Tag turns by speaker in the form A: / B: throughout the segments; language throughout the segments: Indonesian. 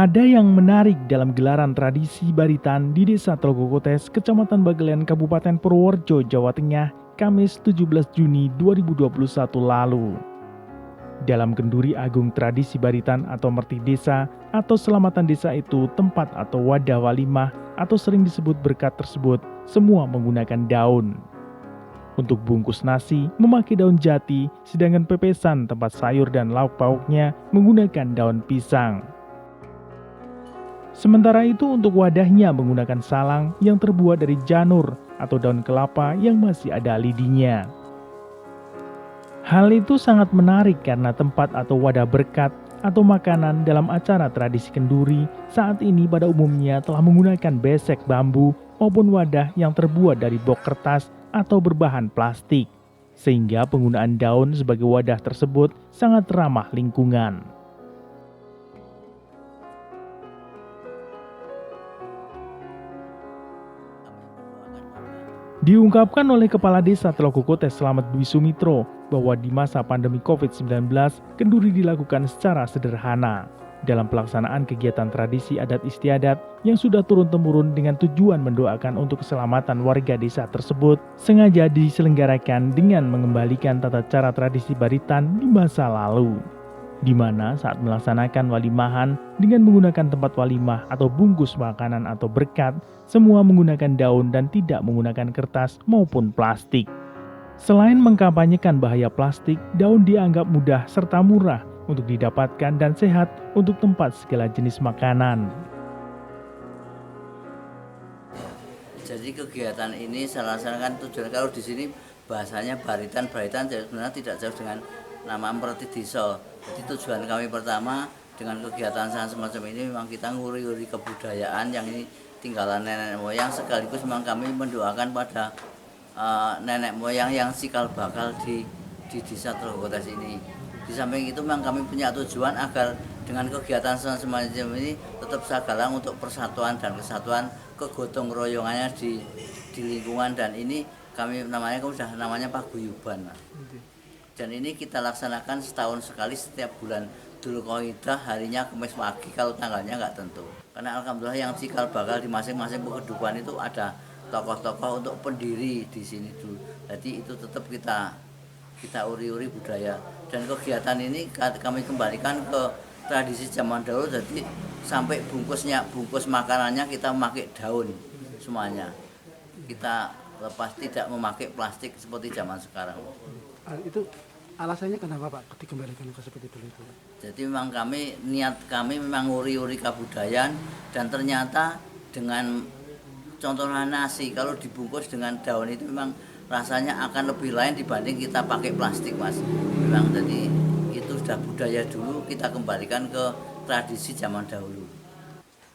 A: Ada yang menarik dalam gelaran tradisi baritan di Desa Telogokotes, Kecamatan Bagelen, Kabupaten Purworejo, Jawa Tengah, Kamis 17 Juni 2021 lalu. Dalam kenduri agung tradisi baritan atau merti desa atau selamatan desa itu, tempat atau wadah walimah atau sering disebut berkat tersebut, semua menggunakan daun. Untuk bungkus nasi memakai daun jati, sedangkan pepesan tempat sayur dan lauk pauknya menggunakan daun pisang. Sementara itu untuk wadahnya menggunakan salang yang terbuat dari janur atau daun kelapa yang masih ada lidinya. Hal itu sangat menarik karena tempat atau wadah berkat atau makanan dalam acara tradisi kenduri saat ini pada umumnya telah menggunakan besek bambu maupun wadah yang terbuat dari bok kertas atau berbahan plastik, sehingga penggunaan daun sebagai wadah tersebut sangat ramah lingkungan. Diungkapkan oleh Kepala Desa Telogokotes Slamet Dwi Sumitro bahwa di masa pandemi COVID-19, kenduri dilakukan secara sederhana dalam pelaksanaan kegiatan tradisi adat istiadat yang sudah turun-temurun dengan tujuan mendoakan untuk keselamatan warga desa tersebut, sengaja diselenggarakan dengan mengembalikan tata cara tradisi baritan di masa lalu, di mana saat melaksanakan walimahan dengan menggunakan tempat walimah atau bungkus makanan atau berkat, semua menggunakan daun dan tidak menggunakan kertas maupun plastik. Selain mengkampanyekan bahaya plastik, daun dianggap mudah serta murah untuk didapatkan dan sehat untuk tempat segala jenis makanan.
B: Jadi kegiatan ini salah satu kan tujuan, kalau di sini bahasanya baritan sebenarnya tidak jauh dengan nama merti desa. Jadi tujuan kami pertama dengan kegiatan semacam ini memang kita nguri-nguri kebudayaan yang ini tinggalan nenek moyang, sekaligus memang kami mendoakan pada nenek moyang yang cikal bakal di Desa Telogokotes ini. Di samping itu memang kami punya tujuan agar dengan kegiatan semacam ini tetap sagalang untuk persatuan dan kesatuan, kegotong royongannya di lingkungan, dan ini kami namanya paguyuban. Dan ini kita laksanakan setahun sekali setiap bulan Dzulqa'dah, harinya Kamis pagi, kalau tanggalnya nggak tentu. Karena alhamdulillah yang cikal bakal di masing-masing kehidupan itu ada tokoh-tokoh untuk pendiri di sini dulu. Jadi itu tetap kita uri-uri budaya, dan kegiatan ini kami kembalikan ke tradisi zaman dahulu. Jadi sampai bungkus makanannya kita memakai daun semuanya. Kita lepas, tidak memakai plastik seperti zaman sekarang.
C: Itu alasannya kenapa Pak dikembalikan ke seperti itu?
B: Jadi memang niat kami memang uri-uri kebudayaan, dan ternyata dengan contohnya nasi kalau dibungkus dengan daun itu memang rasanya akan lebih lain dibanding kita pakai plastik, Mas. Memang jadi itu sudah budaya dulu, kita kembalikan ke tradisi zaman dahulu.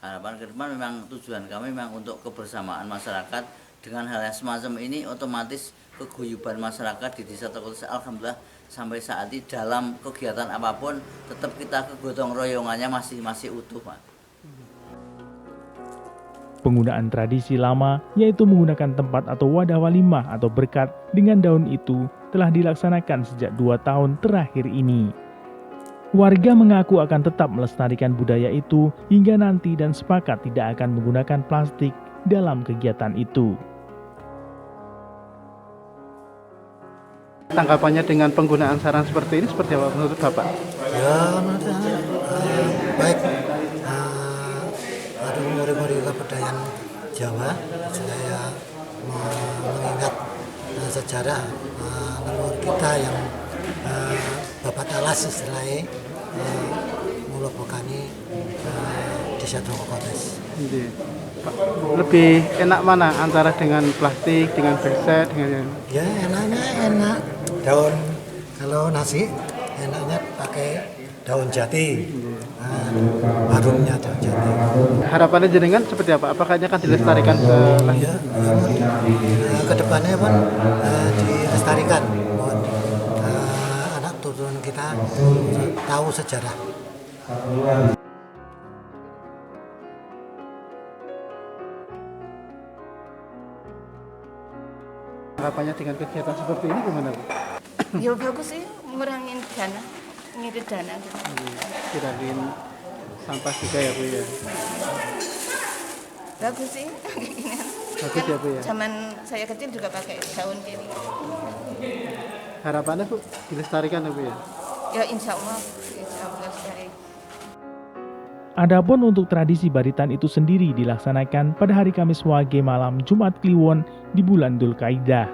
B: Harapan ke depan memang tujuan kami memang untuk kebersamaan masyarakat. Dengan hal yang semacam ini otomatis keguyuban masyarakat di Desa Telogokotes alhamdulillah sampai saat ini dalam kegiatan apapun tetap kita kegotong royongannya masih utuh, Pak.
A: Penggunaan tradisi lama, yaitu menggunakan tempat atau wadah walimah atau berkat dengan daun itu, telah dilaksanakan sejak 2 tahun terakhir ini. Warga mengaku akan tetap melestarikan budaya itu hingga nanti dan sepakat tidak akan menggunakan plastik dalam kegiatan itu.
C: Tanggapannya dengan penggunaan sarang seperti ini seperti apa menurut Bapak?
D: Ya, baik. Nguri-nguri kebudayaan Jawa, saya mengingat sejarah leluhur kita yang Bapak Talas istilahnya Mulopokani Desa Telogokotes.
C: Lebih enak mana antara dengan plastik, dengan besek, dengan
D: ya enaknya enak daun. Kalau nasi enaknya pakai daun jati. Harumnya daun jati.
C: Harapannya jenengan seperti apa? Apakah ini akan dilestarikan
D: ke depannya pun dilestarikan. Anak turun kita tahu sejarah.
C: Harapannya dengan kegiatan seperti ini gimana, Bu?
E: Ya bagus sih, ngurangin dana, ngirit dana gitu.
C: Kirain sampah juga ya Bu ya.
E: Bagus sih.
C: Bagus ya Bu ya.
E: Zaman saya kecil juga pakai daun gini.
C: Harapannya Bu dilestarikan ya Bu ya.
E: Ya insya Allah sekali.
A: Adapun untuk tradisi baritan itu sendiri dilaksanakan pada hari Kamis Wage malam Jumat Kliwon di bulan Dzulkaidah.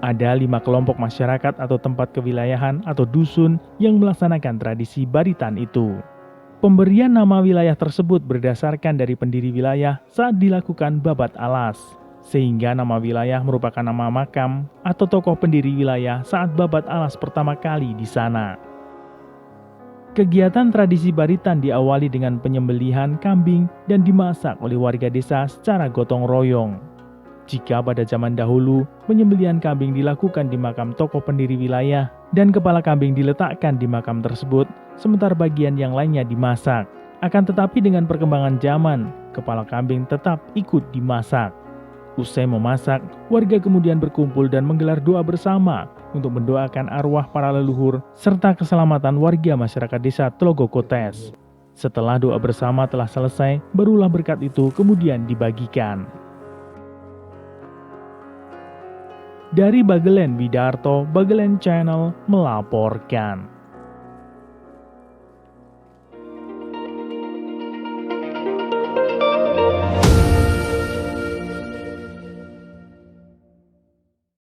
A: Ada 5 kelompok masyarakat atau tempat kewilayahan atau dusun yang melaksanakan tradisi baritan itu. Pemberian nama wilayah tersebut berdasarkan dari pendiri wilayah saat dilakukan babat alas, sehingga nama wilayah merupakan nama makam atau tokoh pendiri wilayah saat babat alas pertama kali di sana. Kegiatan tradisi baritan diawali dengan penyembelihan kambing dan dimasak oleh warga desa secara gotong royong. Jika pada zaman dahulu, penyembelihan kambing dilakukan di makam tokoh pendiri wilayah dan kepala kambing diletakkan di makam tersebut, sementara bagian yang lainnya dimasak. Akan tetapi dengan perkembangan zaman, kepala kambing tetap ikut dimasak. Usai memasak, warga kemudian berkumpul dan menggelar doa bersama untuk mendoakan arwah para leluhur serta keselamatan warga masyarakat desa Tlogokotes. Setelah doa bersama telah selesai, barulah berkat itu kemudian dibagikan. Dari Bagelen Widarto, Bagelen Channel melaporkan.